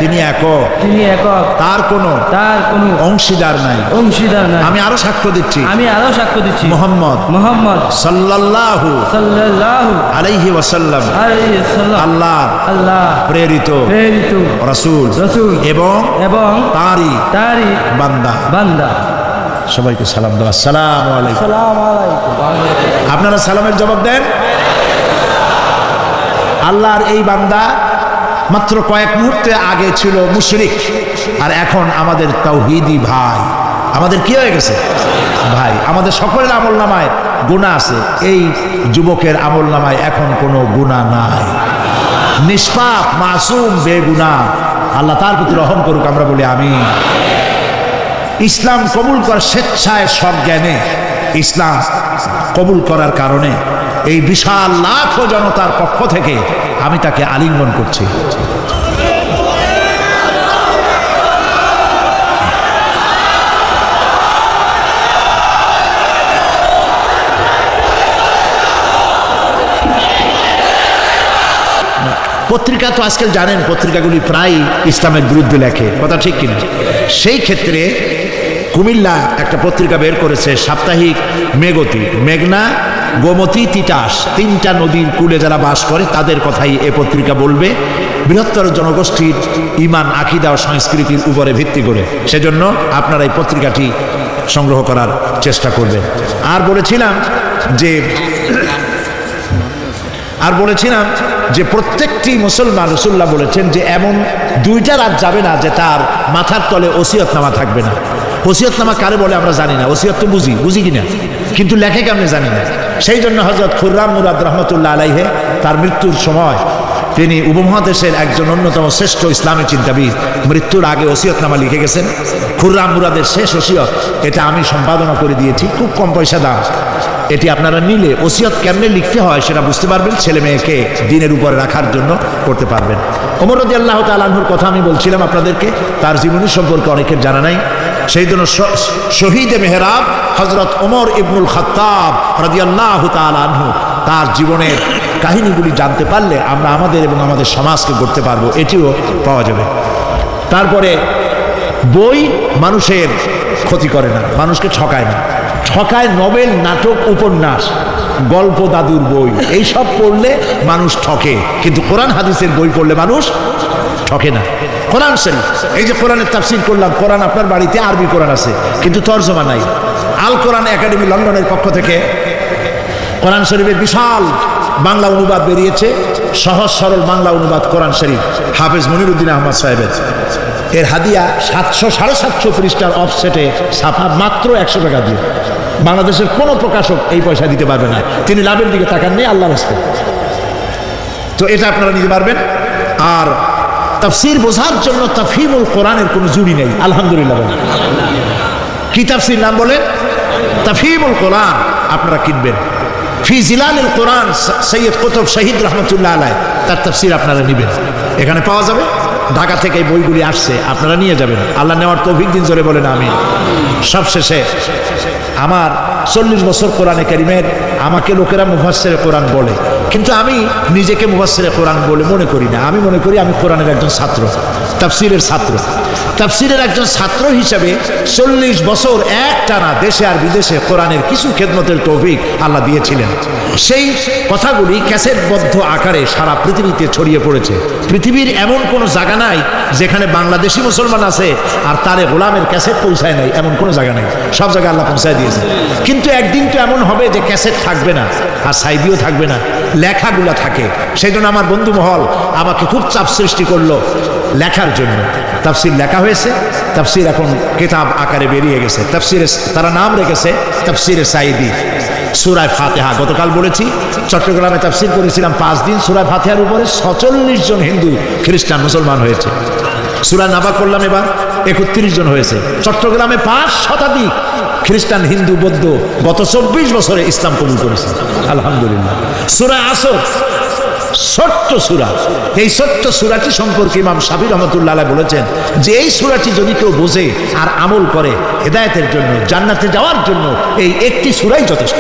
তিনি একক, তার কোনো অংশীদার নাই। আমি আরো সাক্ষ্য দিচ্ছি মুহাম্মদ সাল্লাল্লাহু আলাইহি ওয়াসাল্লাম আল্লাহ প্রেরিত রাসূল এবং তারই বান্দা। সবাইকে সালাম দাও, আসসালামু আলাইকুম। আপনারা সালামের জবাব দেন। আল্লাহর এই বান্দা মাত্র কয়েক মুহূর্তে আগে ছিল মুশরিক, আর এখন আমাদের তাওহীদি ভাই। আমাদের কি হয়ে গেছে ভাই? আমাদের সকলের আমল নামায় গুনাহ আছে, এই যুবকের আমল নামায় এখন কোনো গুনাহ নাই। নিষ্পাপ, মাসুম, বেগুনাহ। আল্লাহ তার প্রতি রহম করুক, আমরা বলি আমিন। ইসলাম কবুল করার স্বেচ্ছায় সজ্ঞানে ইসলাম কবুল করার কারণে এই বিশাল লাখো জনতার পক্ষ থেকে আমি তাকে আলিঙ্গন করছি। পত্রিকা তো আজকাল জানেন, পত্রিকাগুলি প্রায় ইসলামের বিরুদ্ধে লেখে, কথা ঠিক কিনা? সেই ক্ষেত্রে কুমিল্লা একটা পত্রিকা বের করেছে, সাপ্তাহিক মেঘতি, মেঘনা, গোমতী, তিতাস, তিনটা নদীর কূলে যারা বাস করে তাদের কথাই এ পত্রিকা বলবে, বৃহত্তর জনগোষ্ঠীর ঈমান, আকীদা ও সংস্কৃতির উপরে ভিত্তি করে। সেজন্য আপনারা এই পত্রিকাটি সংগ্রহ করার চেষ্টা করবেন। আর বলেছিলাম যে প্রত্যেকটি মুসলমান, রাসূলুল্লাহ বলেছেন যে এমন দুইটা রাত যাবে না যে তার মাথার তলে ওসিয়তনামা থাকবে না। ওসিয়তনামা কারে বলে আমরা জানি না, ওসিয়ত তো বুঝি কিনা, কিন্তু লেখে কেমনে জানি না। সেই জন্য হযরত খুররাম মুরাদ রহমতুল্লাহ আলাইহি তার মৃত্যুর সময় তিনি উপমহাদেশের একজন অন্যতম শ্রেষ্ঠ ইসলামী চিন্তাবিদ, মৃত্যুর আগে ওসিয়তনামা লিখে গেছেন। খুররাম মুরাদের শেষ ওসিয়ত, এটা আমি সম্পাদনা করে দিয়েছি, খুব কম পয়সা দাম। এটি আপনারা নিলে ওসিয়ত কেমনে লিখতে হয় সেটা বুঝতে পারবেন, ছেলে মেয়েকে দিনের উপরে রাখার জন্য করতে পারবেন। ওমর রাদিয়াল্লাহু তাআলা আনহুর কথা আমি বলছিলাম আপনাদেরকে, তার জীবনী সম্পর্কে অনেকের জানা নাই। সেই জন্য শহীদে মেহরাব হযরত ওমর ইবনুল খাত্তাব রাদিয়াল্লাহু তাআলা আনহু, তার জীবনের কাহিনীগুলি জানতে পারলে আমরা আমাদের এবং আমাদের সমাজকে গড়তে পারবো, এটিও পাওয়া যাবে। তারপরে বই মানুষের ক্ষতি করে না, মানুষকে ঠকায় না। ঠকায় নভেল, নাটক, উপন্যাস, গল্প, দাদুর বই, এইসব পড়লে মানুষ ঠকে, কিন্তু কোরআন হাদিসের বই পড়লে মানুষ ঠকে না। কোরআন শরীফ, এই যে কোরআনের তাফসীর করলাম, কোরআন আপনার বাড়িতে আরবি কোরআন আছে কিন্তু তরজমা নাই। আল কোরআন একাডেমি লন্ডনের পক্ষ থেকে কোরআন শরীফের বিশাল বাংলা অনুবাদ বেরিয়েছে, সহজ সরল বাংলা অনুবাদ কোরআন শরীফ, হাফেজ মনিরুদ্দিন আহমদ সাহেবের। এর হাদিয়া 700-750 পৃষ্ঠার অফসেটে ছাপা, মাত্র 100 টাকা দিয়ে। বাংলাদেশের কোনো প্রকাশক এই পয়সা দিতে পারবে না, তিনি লাভের দিকে তাকান নেই, আল্লাহর রাস্তায়। তো এটা আপনারা নিতে পারবেন। আর তাফসীর বোঝার জন্য তাফহিমুল কোরআনের কোনো জুড়ি নেই, আলহামদুলিল্লাহ। কি তাফসীর নাম বলে? তাফহিমুল কোরআন আপনারা কিনবেন। ফি জিলালিল কোরআন সৈয়দ কুতুব শহীদ রহমতুল্লাহ আলাইহি, তার তাফসীর আপনারা নেবেন, এখানে পাওয়া যাবে। ঢাকা থেকে এই বইগুলি আসছে, আপনারা নিয়ে যাবেন। আল্লাহ নেওয়ার তৌফিক দিন, জোরে বলেন আমিন। সবশেষে আমার 40 বছর কোরআনে কারিমের, আমাকে লোকেরা মুফাসসিরে কোরআন বলে, কিন্তু আমি নিজেকে মুফাসসিরে কোরআন বলে মনে করি না। আমি মনে করি আমি কোরআনের একজন ছাত্র, তাফসীরের ছাত্র। তাফসীরের একজন ছাত্র হিসেবে 40 বছর একটানা দেশে আর বিদেশে কোরআনের কিছু খেদমতের তৌফিক আল্লাহ দিয়েছিলেন। সেই কথাগুলি ক্যাসেটবদ্ধ আকারে সারা পৃথিবীতে ছড়িয়ে পড়েছে। পৃথিবীর এমন কোনো জায়গা নাই যেখানে বাংলাদেশি মুসলমান আছে আর তারে গোলামের ক্যাসেট পৌঁছায় নাই, এমন কোনো জায়গা নাই। সব জায়গায় আল্লাহ পৌঁছায় দিয়েছে। কিন্তু একদিন তো এমন হবে যে ক্যাসেট থাকবে না, আর সাইডিও থাকবে না, লেখাগুলা থাকে। সেই জন্য আমার বন্ধু মহল আমাকে খুব চাপ সৃষ্টি করলো লেখার জন্য। তাফসীর লেখা হয়েছে, তাফসীর এখন কিতাব আকারে বেরিয়ে গেছে। তাফসীরে তারা নাম রেখেছে তাফসীরে সাঈদী। সূরা ফাতিহা গতকাল বলেছি, চট্টগ্রামে তাফসীর করেছিলাম 5 দিন। সূরা ফাতিহার উপরে 46 জন হিন্দু খ্রিস্টান মুসলমান হয়েছে। সূরা নাবা করলাম, এবার 31 জন হয়েছে। চট্টগ্রামে 5 শতাধিক খ্রিস্টান, হিন্দু, বৌদ্ধ গত 24 বছরে ইসলাম কবুল করেছে, আলহামদুলিল্লাহ। সূরা আসর ছোট্ট সূরা, এই ছোট্ট সূরাটি সম্পর্কে ইমাম শাফি রহমতুল্লাহ আলাইহি বলেছেন যে এই সূরাটি যদি কেউ বোঝে আর আমল করে, হেদায়েতের জন্য, জান্নাতে যাওয়ার জন্য এই একটি সূরাই যথেষ্ট।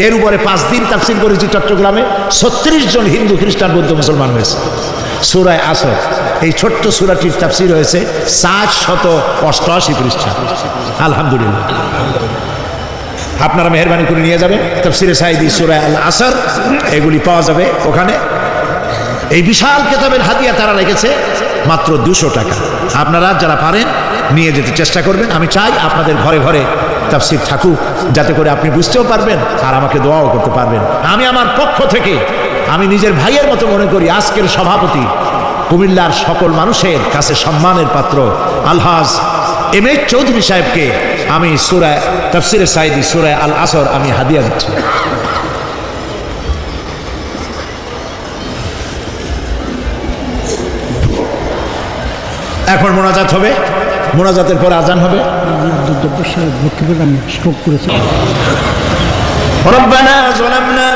এর উপরে 5 দিন তাফসীর করেছি চট্টগ্রামে, 36 জন হিন্দু, খ্রিস্টান, বৌদ্ধ মুসলমান হয়েছে। সূরা আসর এই ছোট্ট সূরাটির তাফসীর হয়েছে 788 পৃষ্ঠা, আলহামদুলিল্লাহ। আপনারা মেহেরবানি করে নিয়ে যাবেন তাফসীরে সাঈদী, সূরা আল আসর, এগুলি পাওয়া যাবে ওখানে। এই বিশাল কিতাবের হাদিয়া তারা রেখেছে মাত্র 200 টাকা। আপনারা যারা পারেন নিয়ে যেতে চেষ্টা করবেন। আমি চাই আপনাদের ঘরে ঘরে তাফসীর থাকুক, যাতে করে আপনি বুঝতেও পারবেন আর আমাকে দোয়াও করতে পারবেন। আমি আমার পক্ষ থেকে, আমি নিজের ভাইয়ের মতো মনে করি, আজকের সভাপতি কুমিল্লার সকল মানুষের কাছে সম্মানের পাত্র আলহাজ এম.এ. চৌধুরী সাহেবকে আমি সূরা তাফসীরে সাঈদী, সূরা আল আসর আমি হাদিয়া দিচ্ছি। এখন মোনাজাত হবে, মোনাজাতের পর আজান হবে। স্ট্রোক করেছে। রব্বানা যালামনা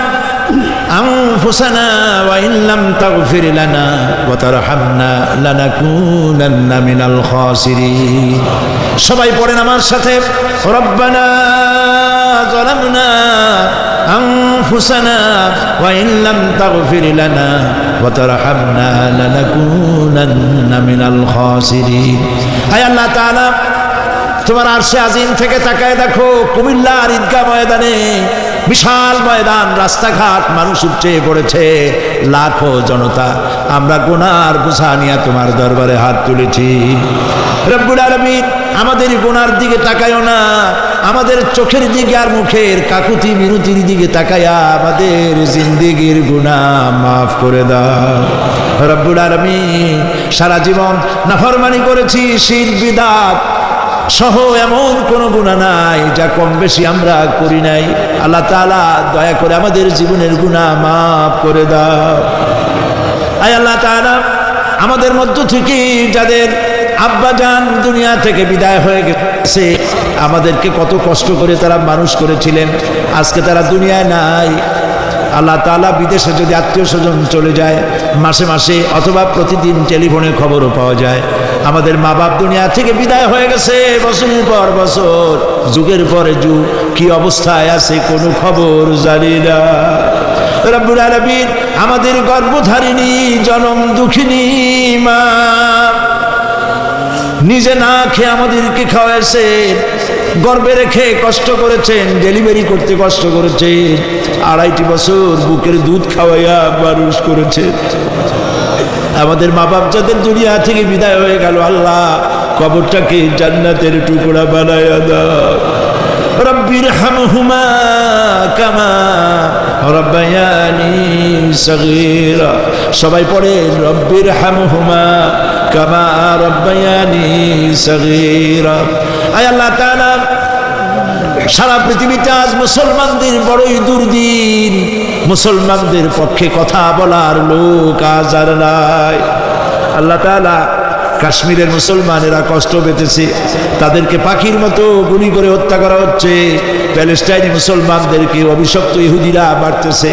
আনফুসানা ওয়া ইন লাম তাগফির লানা ওয়া তারহামনা লানাকুনান্না মিনাল খাসিরিন। সবাই পড়েন আমার সাথে, রব্বানা যালামনা আনফুসানা ওয়া ইন লাম তাগফির লানা ওয়া তারহামনা লানাকুনান্না মিনাল খাসিরিন। হে আল্লাহ তাআলা, তোমার আরশে আজিম থেকে তাকায় দেখো, কুমিল্লার ঈদগাহ ময়দানে বিশাল ময়দান, রাস্তাঘাট, মানুষ উপচে পড়েছে, লাখো জনতা। আমরা গুনার বোঝা নিয়ে তোমার দরবারে হাত তুলেছি। রব্বুল আলামিন, আমাদের গুনার দিকে তাকায়ও না, আমাদের চোখের দিকে আর মুখের কাকুতি মিনতির দিকে তাকায়া আমাদের জিন্দেগির গুনাহ মাফ করে দাও। রব্বুল আলামিন, সারা জীবন নাফরমানি করেছি, শিরক বিদআত সহ এমন কোনো গুনাহ নাই যা কম বেশি আমরা করি নাই। আল্লাহ তাআলা দয়া করে আমাদের জীবনের গুনাহ মাফ করে দাও। আয় আল্লাহ তাআলা, আমাদের মধ্য থেকে যাদের আব্বাজান দুনিয়া থেকে বিদায় হয়ে গেছে, আমাদেরকে কত কষ্ট করে তারা মানুষ করেছিলেন, আজকে তারা দুনিয়ায় নাই। আল্লাহ তাআলা, বিদেশে যদি আত্মীয় স্বজন চলে যায়, মাসে মাসে অথবা প্রতিদিন টেলিফোনে খবরও পাওয়া যায় আমাদের মা বাপ দুনিয়া থেকে বিদায় হয়ে গেছে, বছরের পর বছর, যুগের পরে যুগ, কি অবস্থায় আছে কোনো খবর জানি না। রব্বুল আলামিন, আমাদের গর্ভধারিণী জনম দুঃখিনী মা নিজে না খেয়ে আমাদেরকে খাওয়াইছে, গর্ভে রেখে কষ্ট করেছেন, ডেলিভারি করতে কষ্ট করেছেন, 2.5 বছর বুকের দুধ খাওয়াইয়া মানুষ করেছে। আমাদের মা বাপ যাদের দুনিয়া থেকে বিদায় হয়ে গেল, আল্লাহ কবরটাকে জান্নাতের টুকরা বানায়া দাও। রব্বিরহামহুমা কামা রাব্বায়ানি সগীরা। সবাই পড়েন রব্বিরহামহুমা কামা রাব্বায়ানি সগীরা। আয় আল্লাহ তাআলা, সারা পৃথিবীতে আজ মুসলমানদের বড়ই দুর্দিন, মুসলমানদের পক্ষে কথা বলার লোক আজ আর নাই। আল্লাহ তাআলা কাশ্মীরের মুসলমানেরা কষ্ট পেতেছে, তাদেরকে পাখির মতো গুলি করে হত্যা করা হচ্ছে। প্যালেস্টাইনি মুসলমানদেরকে অভিশপ্ত ইহুদিরা মারতেছে।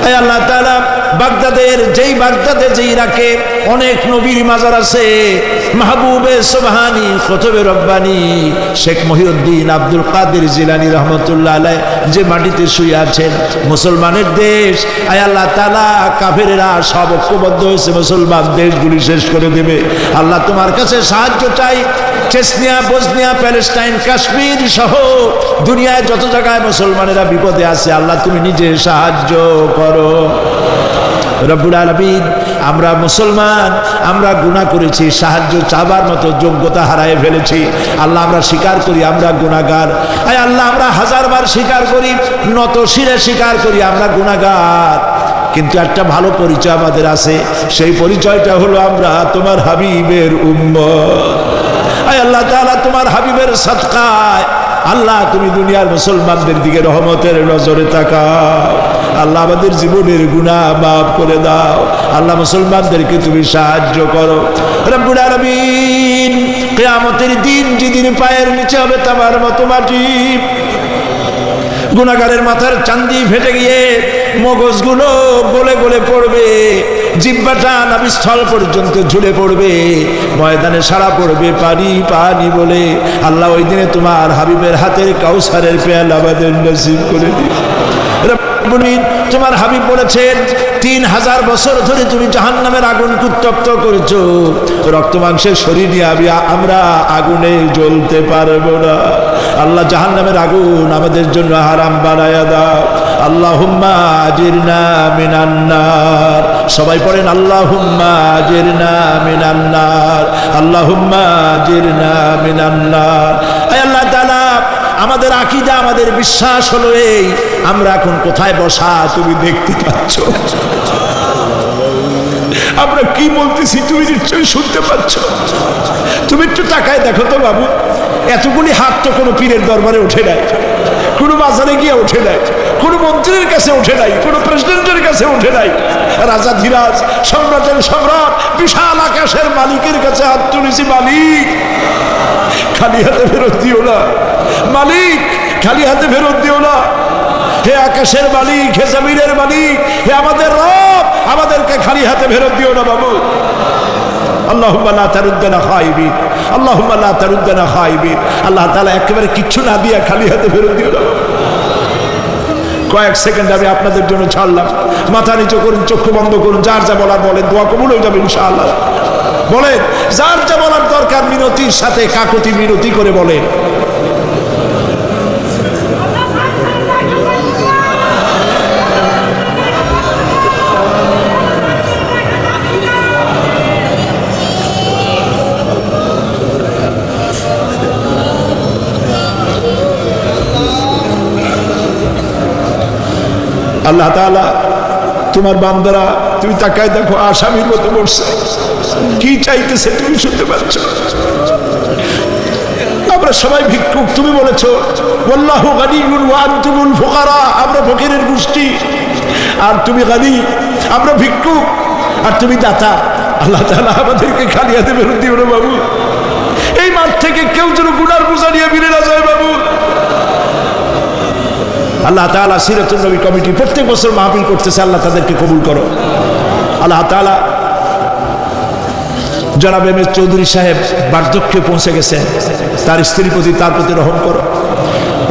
এই আল্লাহ তাআলা, বাগদাদে যে ইরাকে অনেক নবীর মাজার আছে, মাহবুবে সুবহানি, খতবে রব্বানি, শেখ মহিউদ্দিন আব্দুল কাদের জিলানী রহমতুল্লাহ আলাইহি যে মাটিতে শুয়ে আছেন, মুসলমানের দেশ। আয় আল্লাহ তাআলা, কাফেরেরা সব ঐক্যবদ্ধ হয়েছে, মুসলমান দেশগুলি শেষ করে দেবে। আল্লাহ তোমার কাছে সাহায্য চাই। চেচনিয়া, বসনিয়া, প্যালেস্টাইন, কাশ্মীর সহ দুনিয়ায় যত জায়গায় মুসলমানেরা বিপদে আছে, আল্লাহ তুমি নিজে সাহায্য করো। রব্বুল আলামিন, আমরা মুসলমান, আমরা গুনাহ করেছি, সাহায্য চাবার মতো যোগ্যতা হারায় ফেলেছি। আল্লাহ আমরা স্বীকার করি আমরা গুনাহগার। আয় আল্লাহ, আমরা হাজারবার স্বীকার করি, নত শিরে স্বীকার করি আমরা গুনাহগার। কিন্তু একটা ভালো পরিচয় আমাদের আছে, সেই পরিচয়টা হলো আমরা তোমার হাবিবের উম্মত। আয় আল্লাহ তাআলা, তোমার হাবিবের সাদকায় আল্লাহ তুমি দুনিয়ার মুসলমানদের দিকে রহমতের নজরে তাকাও। আল্লাহ আমাদের জীবনের গুনাহ মাফ করে দাও। আল্লাহ মুসলমানদেরকে তুমি সাহায্য করো। রব্বুল আলামিন, কিয়ামতের দিন যেদিন পায়ের নিচে হবে তামার মতো মাটি, গুনাহগারের মাথার চান্দি ফেটে গিয়ে মগজগুলো গলে গলে পড়বে, জিহ্বাটা নাভিস্থল পর্যন্ত ঝুলে পড়বে, ময়দানে সারা পড়বে পানি পানি বলে। আল্লাহ ওই দিনে তোমার হাবিবের হাতের কাউসারের পেয়ালা আমাদের নসিব করে দিও। তোমার হাবিব বলেছেন 3000 বছর ধরে তুমি জাহান্নামের আগুনকে উত্তপ্ত করেছো, রক্ত মাংসের শরীর নিয়ে আমরা আগুনে জ্বলতে পারবো না। আল্লাহ জাহান্নামের আগুন আমাদের জন্য হারাম বানায়া দাও। আল্লাহুম্মা আজিরনা মিনান নার। সবাই পড়েন আল্লাহুম্মা আজিরনা মিনান নার, আল্লাহুম্মা আজিরনা মিনান নার। আয় আল্লাহ তাআলা, আমাদের আকীদা, আমাদের বিশ্বাস হলো এই, আমরা এখন কোথায় বসা তুমি দেখতে পাচ্ছ, আমরা কি বলতেছি তুমি নিশ্চয়ই শুনতে পাচ্ছ। তুমি একটু তাকায় দেখো তো বাবু, এতগুলি হাত তো কোনো পীরের দরবারে ওঠে নাই, কোনো বাজারে গিয়ে ওঠে নাই, কোনো মন্ত্রীর কাছে ওঠে নাই, কোনো প্রেসিডেন্টের কাছে ওঠে নাই। রাজা ধীরাজ, সম্রাটের সম্রাট, বিশাল আকাশের মালিকের কাছে হাত তুলেছি, মালিক খালি হাতে ফেরত দিও না, মালিক খালি হাতে ফেরত দিও না। হে আকাশের মালিক, হে জমিনের মালিক, হে আমাদের রব, আমাদেরকে খালি হাতে ফেরত দিও না বাবু। আল্লাহুম্মা লা তারুদ্দানা খাইবিন, আল্লাহুম্মা লা তারুদ্দানা খাইবিন। আল্লাহ তাআলা একেবারে কিচ্ছু না দিয়া খালি হাতে ফেরত দিও না। কয়েক সেকেন্ড আমি আপনাদের জন্য ছাড়লাম, মাথা নিচু করুন, চক্ষু বন্ধ করুন, যার যা বলার বলেন, দোয়া কবুল হয়ে যাবে ইনশাআল্লাহ। বলেন, যার যা বলার দরকার মিনতির সাথে, কাকুতি মিনতি করে বলেন। আল্লাহ তাআলা, তোমার বান্দারা, তুমি তাকায় দেখো, আসামির মতো বসছে, কি চাইতেছে তুমি শুনতে পাচ্ছ। আমরা সবাই ভিক্ষুক, তুমি বলেছো ওয়াল্লাহু গানিয়্যুন ওয়া আনতুমুল ফুকারা, আমরা ফকিরের গোষ্ঠী, আর তুমি গানি, আমরা ভিক্ষুক, আর তুমি দাতা। আল্লাহ তাআলা আমাদেরকে খালি হাতে ফেরত দিও না বাবু। এই মাঠ থেকে কেউ যেন গুনার বোঝা নিয়ে ফিরে না যায় বাবু। আল্লাহ তাআলা সিরাতুন নবী কমিটি প্রত্যেক বছর মাহফিল করতেছে, আল্লাহ তাদেরকে কবুল করো। আল্লাহ তাআলা, জনাব এম এস চৌধুরী সাহেব বার্ধক্যে পৌঁছে গেছেন, তার স্ত্রীর প্রতি, তার প্রতি রহম করো।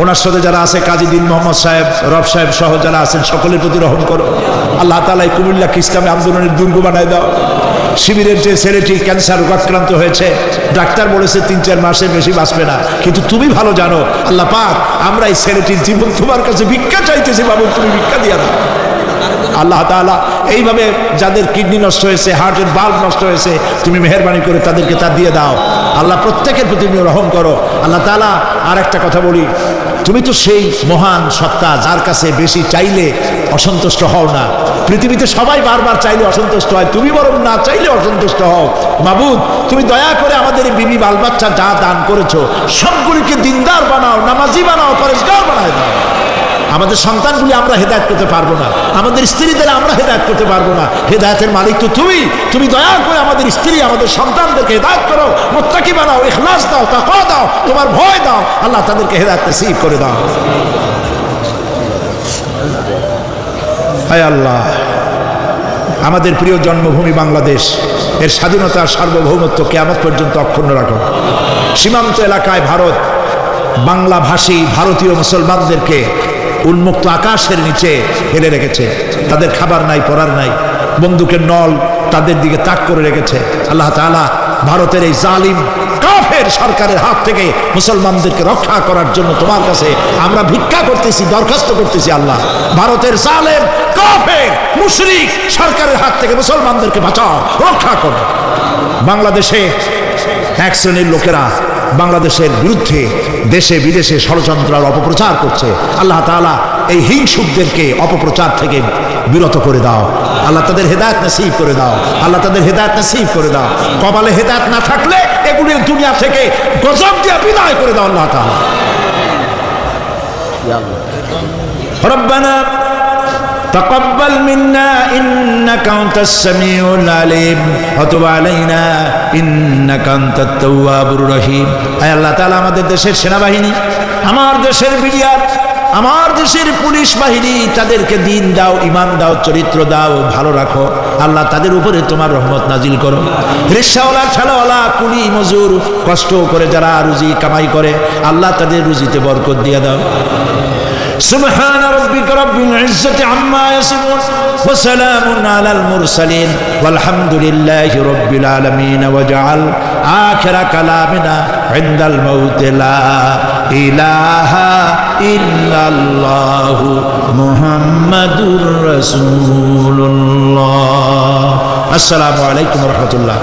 ওনার সাথে যারা আছে, কাজী দিন মোহাম্মদ সাহেব, রব সাহেব সহ যারা আছেন, সকলের প্রতি রহম করো। আল্লাহ তাআলা এই কুমিল্লাকে ইসলামী আন্দোলনের দুর্গ বানায় দাও। শিবিরের যে ছেলেটি ক্যান্সার রোগাক্রান্ত হয়েছে, ডাক্তার বলেছে 3-4 মাসের বেশি বাঁচবে না, কিন্তু তুমি ভালো জানো আল্লাহ পাক, আমরা এই ছেলেটির জীবন তোমার কাছে ভিক্ষা চাইতেছি বাবু, তুমি ভিক্ষা দিয়া দাও। আল্লাহ তাআলা, এইভাবে যাদের কিডনি নষ্ট হয়েছে, হার্টের বাল্ব নষ্ট হয়েছে, তুমি মেহেরবানি করে তাদেরকে তা দিয়ে দাও। আল্লাহ প্রত্যেকের প্রতি রহম করো। আল্লাহ তাআলা, আর একটা কথা বলি, তুমি তো সেই মহান সত্তা যার কাছে বেশি চাইলে অসন্তুষ্ট হও না। পৃথিবীতে সবাই বারবার চাইলে অসন্তুষ্ট হয়, তুমি বরং না চাইলে অসন্তুষ্ট হও। মাবুদ, তুমি দয়া করে আমাদের বিবি বাল বাচ্চা যা দান করেছো সবগুলিকে দিনদার বানাও, নামাজি বানাও, পরেশগার বানায় দাও। আমাদের সন্তানগুলি আমরা হেদায়েত করতে পারবো না, আমাদের স্ত্রীদের আমরা হেদায়েত করতে পারবো না। হেদায়েতের মালিক তো তুমি। তুমি দয়া করে আমাদের স্ত্রী, আমাদের সন্তানদেরকে হেদায়েত করো, মুত্তাকি বানাও, ইখলাস দাও, তাকওয়া দাও, তোমার ভয় দাও। আল্লাহ তাদেরকে হেদায়েত নসিব করে দাও। হায় আল্লাহ, আমাদের প্রিয় জন্মভূমি বাংলাদেশ, এর স্বাধীনতা সার্বভৌমত্ব কিয়ামত পর্যন্ত অক্ষুণ্ণ রাখো। সীমান্ত এলাকায় ভারত বাংলাভাষী ভারতীয় মুসলমানদেরকে উন্মুক্ত আকাশের নিচে ফেলে রেখেছে। তাদের খাবার নাই, পরার নাই, বন্দুকের নল তাদের দিকে তাক করে রেখেছে। আল্লাহ তাআলা ভারতের এই জালিম কাফের সরকারের হাত থেকে মুসলমানদেরকে রক্ষা করার জন্য তোমার কাছে আমরা ভিক্ষা করতেছি, দরখাস্ত করতেছি। আল্লাহ, ভারতের জালেম কাফের মুশরিক সরকারের হাত থেকে মুসলমানদেরকে বাঁচাও, রক্ষা করো। বাংলাদেশে এক শ্রেণীর লোকেরা বাংলাদেশের বিরুদ্ধে দেশে বিদেশে ষড়যন্ত্র আর অপপ্রচার করছে। আল্লাহ তাআলা এই হিংসুকদেরকে অপপ্রচার থেকে বিরত করে দাও। আল্লাহ তাদের হেদায়েত নসিব করে দাও। আল্লাহ তাদের হেদায়েত নসিব করে দাও। কপালে হেদায়েত না থাকলে এগুলি দুনিয়া থেকে গজব দিয়ে বিদায় করে দাও। আল্লাহ তাআলা রব্বানা تقبل منا إنك أنت السميع العليم وتب علينا إنك أنت التواب الرحيم। আয় আল্লাহ তাআলা, আমাদের দেশের সেনাবাহিনী, আমার দেশের বিডিআর, আমার দেশের পুলিশ বাহিনী, তাদেরকে দিন দাও, ঈমান দাও, চরিত্র দাও, ভালো রাখো। আল্লাহ তাদের উপরে তোমার রহমত নাজিল করো। রিকশাওয়ালা, ঠেলাওয়ালা, কুলি মজুর, কষ্ট করে যারা রুজি কামাই করে, আল্লাহ তাদের রুজিতে বরকত দিয়ে দাও। سبحان ربك رب العزة عما يصفون وسلام على المرسلين والحمد لله رب العالمين واجعل آخر كلامنا عند الموت لا إله إلا الله محمد رسول الله. السلام عليكم ورحمة الله.